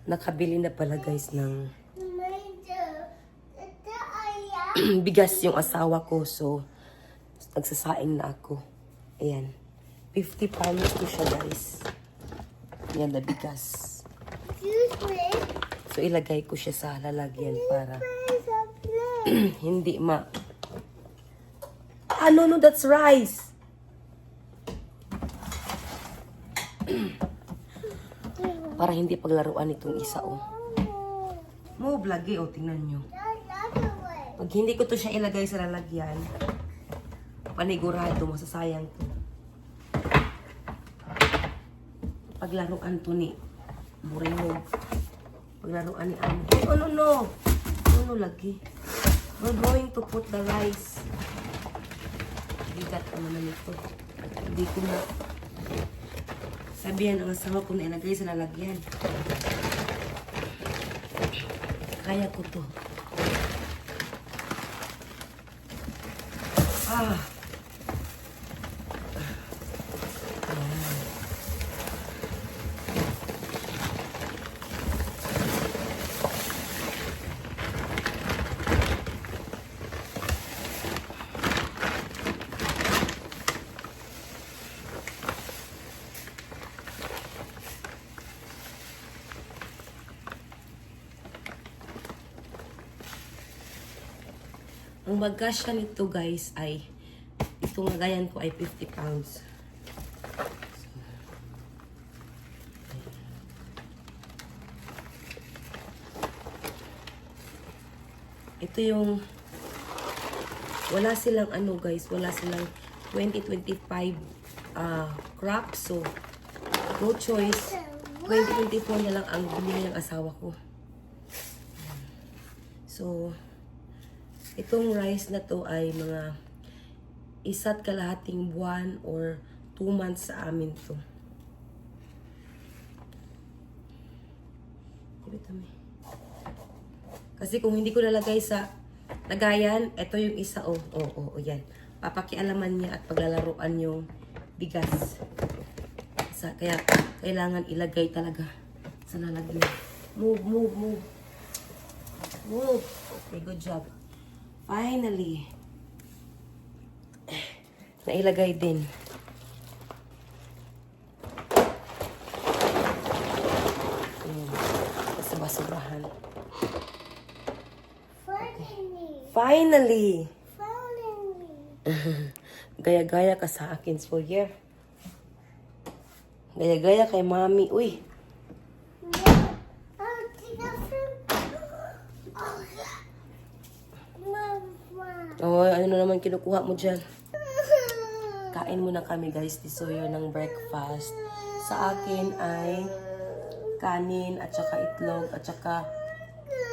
Nakabili na pala guys ng bigas yung asawa ko. So, nagsasaing na ako. Ayan. 50 pounds ko siya guys. Ayan na bigas. So, ilagay ko siya sa lalagyan para hindi ma... Ah, no, that's rice. Para hindi paglaruan itong isa, oh. Move, lagi, oh. Tingnan nyo. Pag hindi ko to siya ilagay sa lalagyan, panigurado, masasayang to. Paglaruan to ni buray mo. Paglaruan ni Amo. Oh, no. No, lagi. We're going to put the rice. Bigat naman na nito. Hindi ko na. Sabihan ang asawa ko na ilagay sa lalagyan. Kaya ko to. Ah. Ang magkasya nito guys ay, itong lagayan ko ay 50 pounds. Ito yung, wala silang ano guys, wala silang 2025 crop. So, no choice. 2024 na lang ang bumili ng asawa ko. So, itong rice na to ay mga 1.5 buwan or 2 months sa amin to. Kasi kung hindi ko lalagay sa lagayan, ito yung isa, yan. Papakialaman niya at paglalaruan yung bigas. Kaya kailangan ilagay talaga sa lalagyan. Move. Okay, good job. Finally, nailagay din. Sa basurahan. Finally! Gaya-gaya ka sa akin, Sawyer. Gaya-gaya kay Mami. Uy! Oh, ano na naman kinukuha mo dyan? Kain muna kami guys, ni Sawyer ng breakfast. Sa akin ay kanin at saka itlog at saka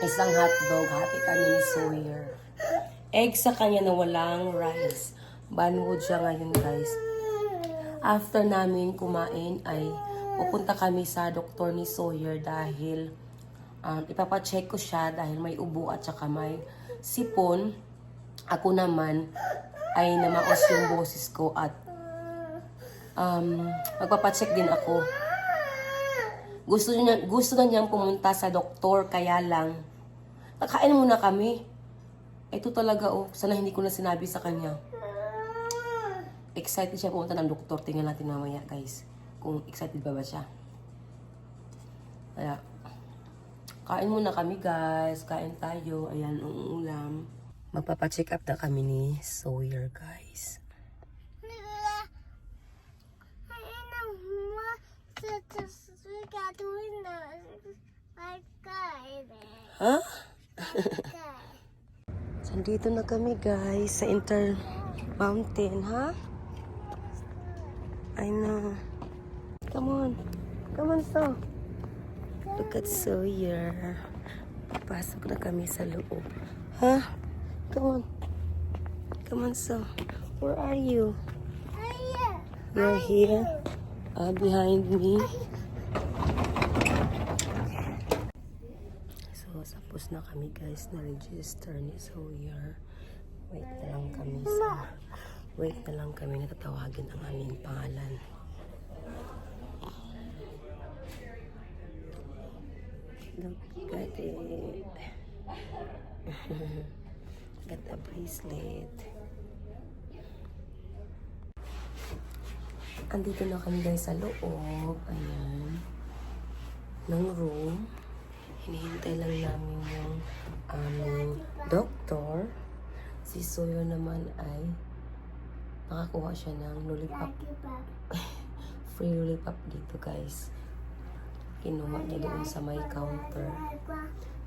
isang hotdog. Hati kami ni Sawyer. Egg sa kanya na walang rice. Banwood siya ngayon guys. After namin kumain ay pupunta kami sa doktor ni Sawyer dahil ipapacheck ko siya dahil may ubo at saka may sipon. Ako naman ay namaos yung boses ko at magpapacheck din ako. Gusto na niyang pumunta sa doktor, kaya lang nakain muna kami. Ito talaga sana hindi ko na sinabi sa kanya. Excited siya pumunta ng doktor. Tingnan natin mamaya guys kung excited ba siya. Kaya kain muna kami guys. Kain tayo. Ayan ang ulam. Magpapacheck up na kami ni Sawyer, guys. Ha? Sandito na kami, guys, sa Intermountain, ha? I know. Come on, so. Look at Sawyer. Pasok na kami sa loob. Ha? Come on, so. Where are you? You're here? Behind me. So, tapos na kami guys na-register ni Sawyer. Wait na lang kami natatawagin ang aming pangalan. Look at it. Got a bracelet. Andito na kami guys sa loob. Ayan. Ng room. Hinihintay lang namin yung aming doktor. Si Soyo naman ay nakakuha siya ng lollipop. Free lollipop dito guys. Kinuha niya doon sa may counter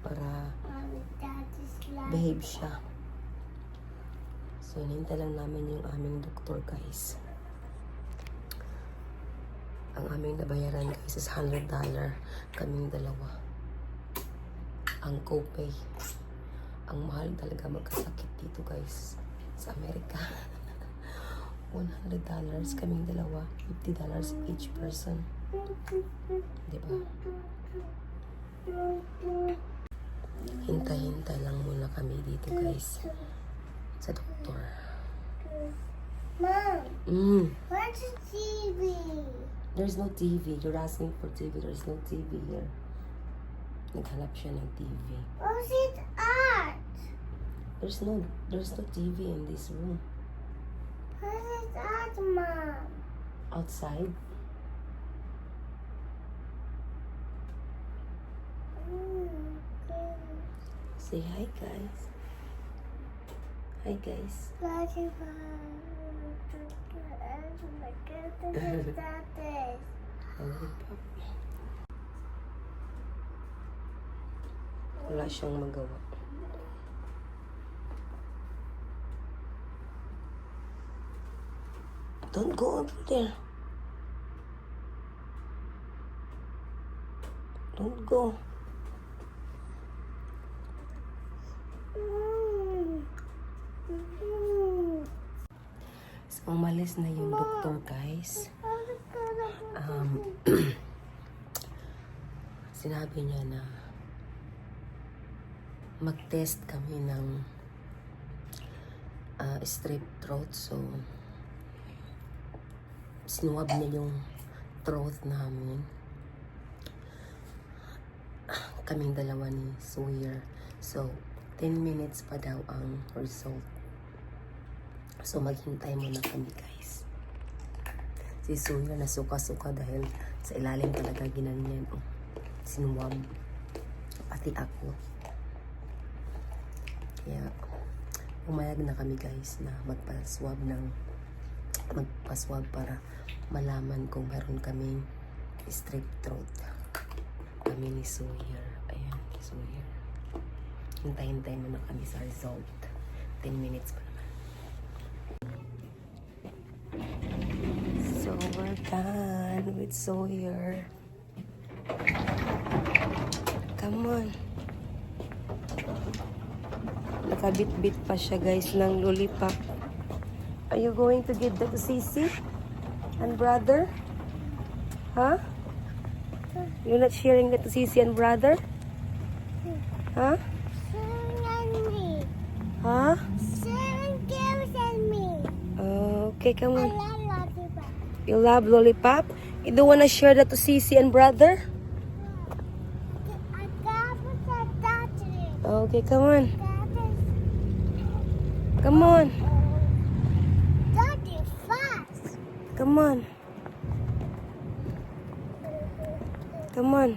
para behave siya. So, hinihintay lang namin yung aming doktor guys. Ang aming nabayaran guys is $100. Kaming dalawa. Ang copay. Ang mahal talaga magkasakit dito guys. Sa Amerika. $100 kaming dalawa. $50 each person. Diba? Hintay-hintay lang muna kami dito guys. Sa doktor. Mom, where's the TV? There's no TV. You're asking for TV. There's no TV here. Naghanap siya ng TV. Where's it at? There's no TV in this room. Where's it at, Mom? Outside? Okay. Say hi guys. Hi guys. Lollipop. Wala siyang magawa. Don't go over there. Don't go. So, umalis na yung doktor, guys. Sinabi niya na mag-test kami ng strep throat. So, sinuwab niya yung throat namin. Kaming dalawa ni Sawyer. So, 10 minutes pa daw ang result. So, maghintay muna kami, guys. Si Sawyer na suka-suka dahil sa ilalim talaga ginanyan. Oh, sinuwab. Pati ako. Kaya, umayag na kami, guys, na magpa-swab para malaman kung meron kaming strep throat. Kami ni Sawyer. Ayan, Sawyer. Hintay-hintay muna kami sa result. 10 minutes pa naman. So, we're done with Sawyer. Come on. Nakabit-bit pa siya, guys, ng lollipop. Are you going to give that to Sisi and brother? Huh? You're not sharing that to Sisi and brother? Huh? Huh? Okay, come on. You love lollipop? You don't wanna share that to Sisi and brother? Okay, come on. Come on. Daddy, fast. Come on. Come on.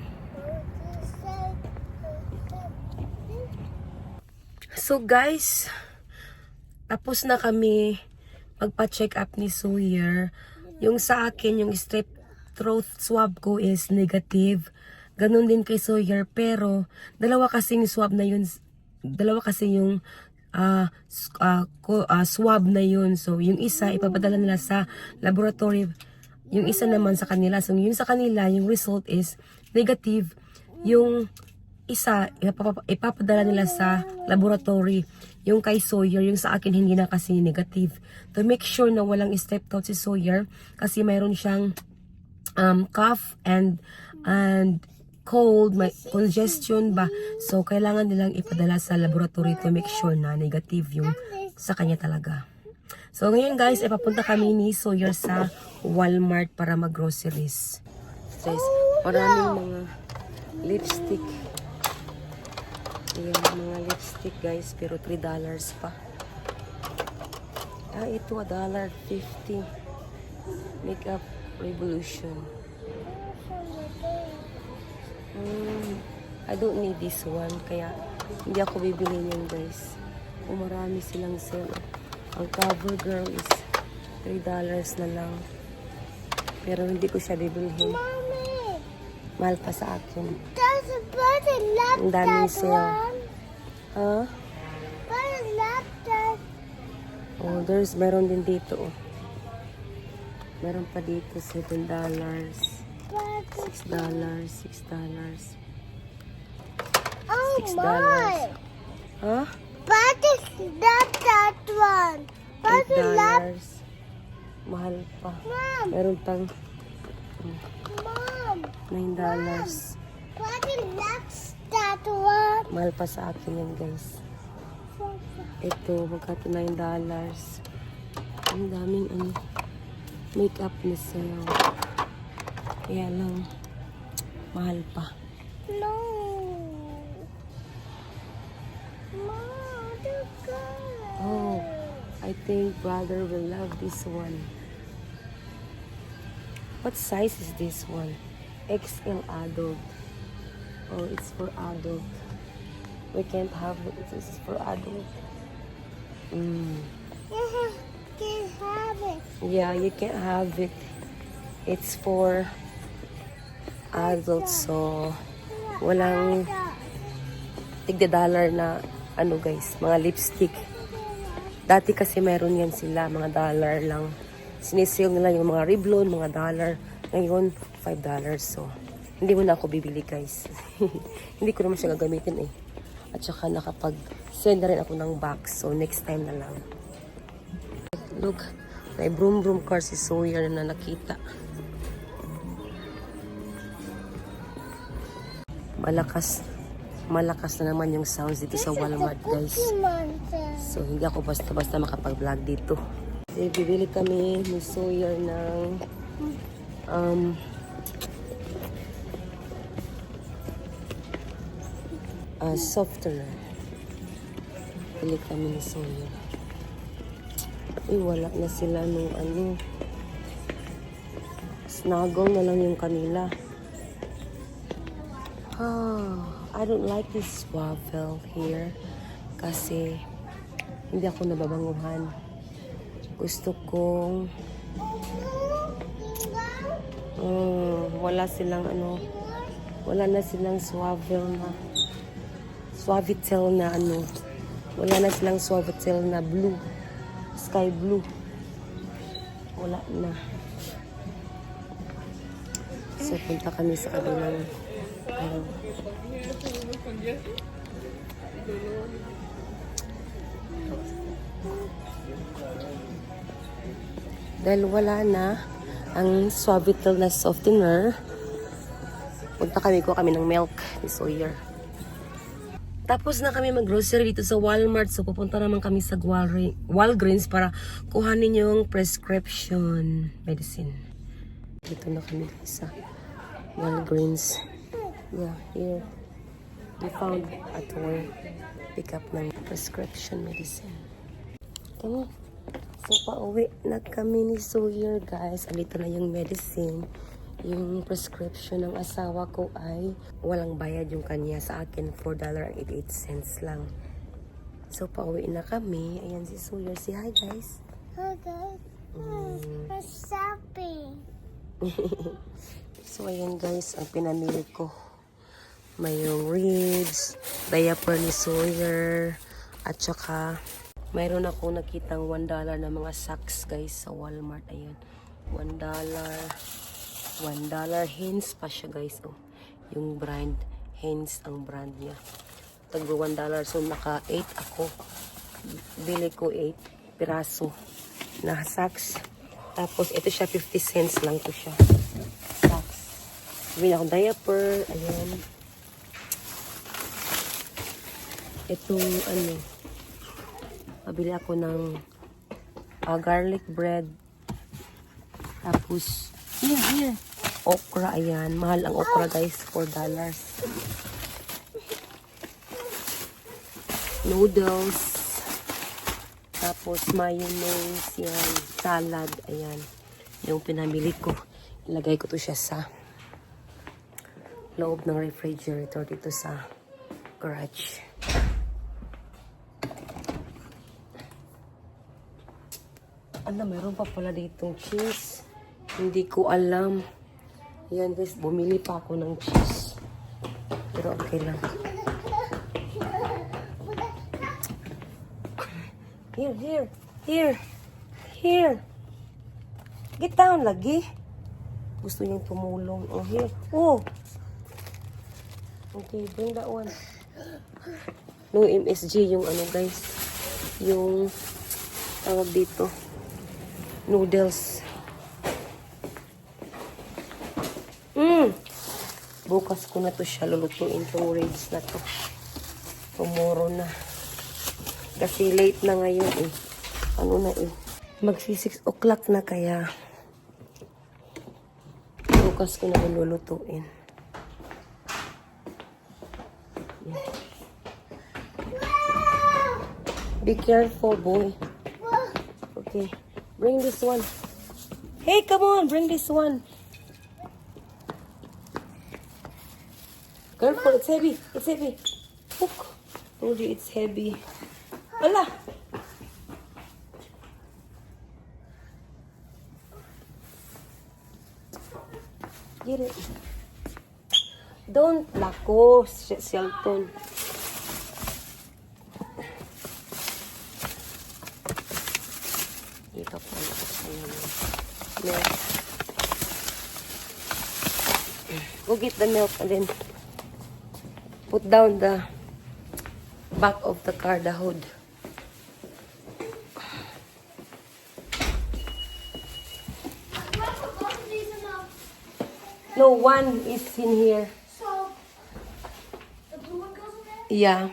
So guys, tapos na kami magpa-check up ni Sawyer. Yung sa akin, yung strep throat swab ko is negative. Ganun din kay Sawyer, pero dalawa kasi yung swab na yun. Dalawa kasi yung swab na yun. So, yung isa, ipapadala nila sa laboratory. Yung isa naman sa kanila. So, yung sa kanila, yung result is negative. Yung isa, ipapadala nila sa laboratory. Yung kay Sawyer, yung sa akin, hindi na kasi negative. To make sure na walang strep throat si Sawyer, kasi mayroon siyang cough and cold, may congestion ba. So, kailangan nilang ipadala sa laboratory to make sure na negative yung sa kanya talaga. So, ngayon guys, ipapunta kami ni Sawyer sa Walmart para mag-groceries. Guys, maraming mga lipstick. Ayan, mga lipstick guys, pero $3 pa. Ah, ito $1.50. Makeup Revolution. I don't need this one, kaya hindi ako bibili niyan guys. Kung marami silang sale. Ang CoverGirl is $3 na lang. Pero hindi ko siya bibilhin. Mommy, Mahal pa sa akin. does a bird love Ang daming that sale. one? Huh? Bird love that. Oh, meron din dito. Oh. Meron pa dito $7. Bird. $6. $6. Oh $6. my! Huh? Bird love that one. Bird love. $8. Mahal pa. Mom, Meron pang Mom. $9. Bird loves that one. Mahal pa sa akin yan guys. Ito, magkato $9. Ang daming makeup na sale. Kaya lang, mahal pa. No. Mom, the girl. Oh, I think brother will love this one. What size is this one? XL adult. Oh, it's for adult. We can't have it. This is for adult. Can have it. Yeah, you can't have it. It's for adults. So, walang tigda-dollar na guys, mga lipstick. Dati kasi meron yan sila, mga dollar lang. Sinisale nila yung mga Revlon, mga dollar. Ngayon, $5. So, hindi mo na ako bibili guys. Hindi ko naman siya gagamitin eh. At saka nakapag-send na rin ako ng box. So, next time na lang. Look, may broom car si Sawyer na nakita. Malakas na naman yung sounds dito sa Walmart guys. So, hindi ako basta-basta makapag-vlog dito. Bibili kami ni Sawyer ng softener. Bili kami ni Sawyer. Wala na sila nung snuggle na lang yung kanila. I don't like this swavel here kasi hindi ako nababanguhan. Gusto kong wala na silang Suavitel na wala na silang Suavitel na blue, sky blue. Wala na. So punta kami sa kabilang dahil wala na ang Suavitel na softener, punta kami ng milk ni Sawyer. Tapos na kami mag-grocery dito sa Walmart. So pupunta naman kami sa Walgreens para kuhanin yung prescription medicine. Dito na kami sa Walgreens. Yeah, here. We found a toy. Pick up ng prescription medicine. Kami. So, pauwi na kami ni Sawyer, guys. Alito na yung medicine. Yung prescription ng asawa ko ay walang bayad yung kanya. Sa akin, $4.88 lang. So, pauwi na kami. Ayan si Sawyer. Say hi, guys. Okay. I'm shopping. So, ayan, guys. Ang pinamili ko. Mayroong ribs, diaper ni Sawyer, at saka mayroon ako nakitang $1 na mga socks guys sa Walmart. Ayan, $1. Heinz pa siya guys. Oh, yung brand, Heinz ang brand niya. Tagbo $1. So naka 8 ako. Bili ko 8 piraso na socks. Tapos ito siya 50 cents lang to siya. Socks. Bili akong diaper. Ayan. Itong pabili ako ng garlic bread. Tapos, here. Okra, ayan. Mahal ang okra guys, $4. Noodles. Tapos mayonnaise, yan. Salad, ayan. Yung pinamili ko. Ilagay ko to siya sa loob ng refrigerator dito sa garage. Meron pa pala ditong cheese. Hindi ko alam. Yan guys, bumili pa ako ng cheese. Pero okay lang. Here. Get down lagi. Gusto niyang tumulong. Oh, here. Oh. Okay, bring that one. No MSG yung ano guys. Yung tawag dito. Noodles. Bukas ko na to siya lulutuin tong ribs na to. Tomorrow na. Kasi late na ngayon eh. Ano na eh. Magsi 6 o'clock na kaya. Bukas ko na lulutuin. Yeah. Be careful, boy. Okay. Bring this one. Hey, come on. Bring this one. Careful. It's heavy. It's heavy. Hook. Told you it's heavy. Ala. Get it. Don't lako, Shelton. Ito po milk. Go get the milk and then put down the back of the car, the hood. No, one is in here. So, the blue one goes in there? Yeah.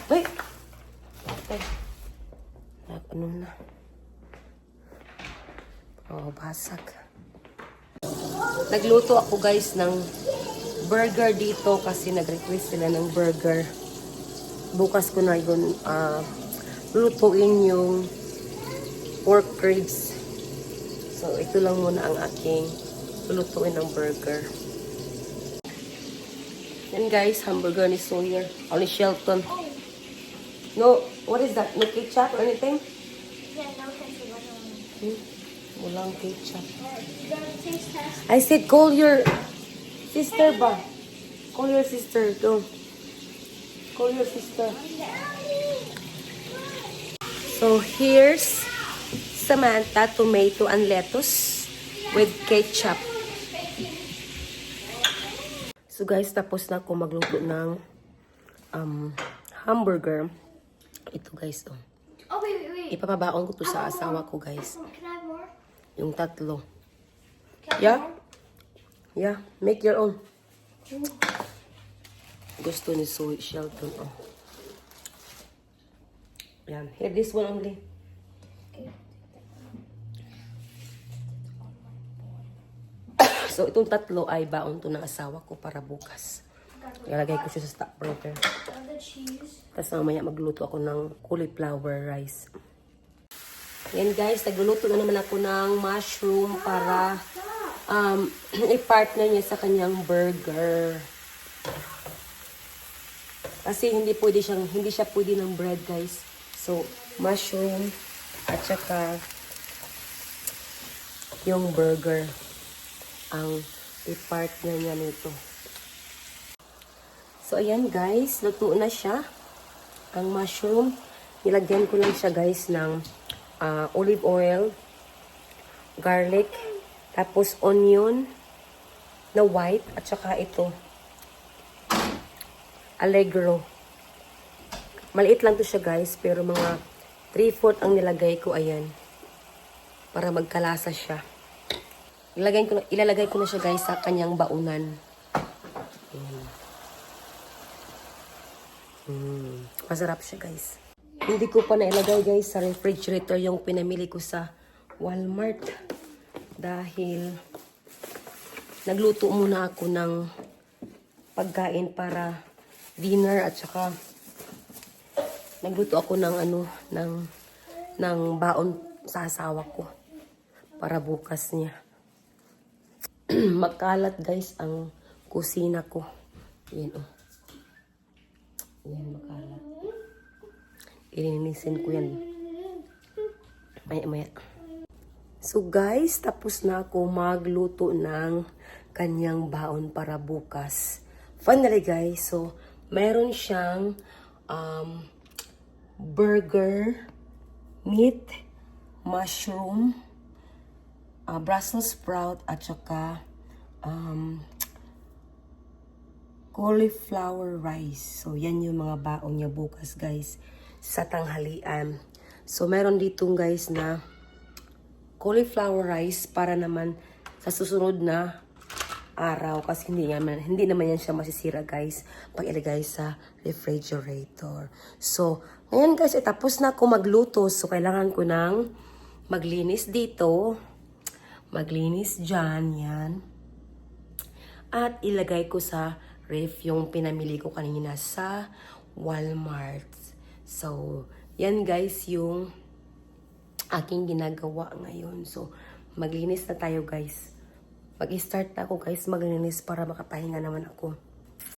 Wait. Okay. Ano na? Oh, basag. Nagluto ako guys ng burger dito kasi nag-request sila ng burger. Bukas ko na yun lutuin yung pork ribs. So, ito lang muna ang aking lutuin ng burger. Yan guys, hamburger ni Sawyer. O ni Shelton. No, what is that? No ketchup or anything? Yeah, no ketchup. Walang ketchup. You gotta taste test. I said call your sister ba? Call your sister. Go. Call your sister. So here's Samantha tomato and lettuce with ketchup. So guys, tapos na ako magluto ng hamburger. Ito guys, oh. Oh, wait. Ipapabaon ko to sa asawa ko guys. Can I have more? Yung tatlo. Can I have Yeah? more? Yeah, make your own. Gusto ni Shelton, oh. Yan. Here, this one only. So, itong tatlo ay baon to ng asawa ko para bukas. Ilalagay ko siya sa stockbroker. The cheese. Tapos mamaya magluto ako ng cauliflower rice. Yan guys, nagluluto na naman ako ng mushroom para i-partner niya sa kanyang burger. Kasi hindi siya pwede ng bread guys. So, mushroom at saka yung burger ang i-partner niya nito. So, ayan guys, luto na siya. Ang mushroom, nilagyan ko lang siya guys ng olive oil, garlic, tapos onion na white, at saka ito, Allegro. Maliit lang to siya guys, pero mga 3/4 ang nilagay ko, ayan. Para magkalasa siya. Ilalagay ko na siya guys sa kanyang baunan. Masarap siya guys. Hindi ko pa nailagay guys sa refrigerator yung pinamili ko sa Walmart. Dahil nagluto muna ako ng pagkain para dinner at saka nagluto ako ng ng baon sa asawa ko para bukas niya. Makalat guys ang kusina ko. Yan oh. Yan makalat. Ilinisin ko yan. Maya. So guys, tapos na ako magluto ng kanyang baon para bukas. Finally guys, so meron siyang burger, meat, mushroom, Brussels sprout at saka cauliflower rice. So yan yung mga baon niya bukas guys sa tanghalian. So meron dito guys na cauliflower rice para naman sa susunod na araw kasi hindi naman yan siya masisira guys pag ilagay sa refrigerator. So ngayon guys tapos na ako magluto, so kailangan ko nang maglinis dito, maglinis dyan, yan, at ilagay ko sa ref yung pinamili ko kanina sa Walmart. So yan guys yung aking ginagawa ngayon. So maglinis na tayo guys. Mag-start na ako guys maglinis para makapahinga naman ako.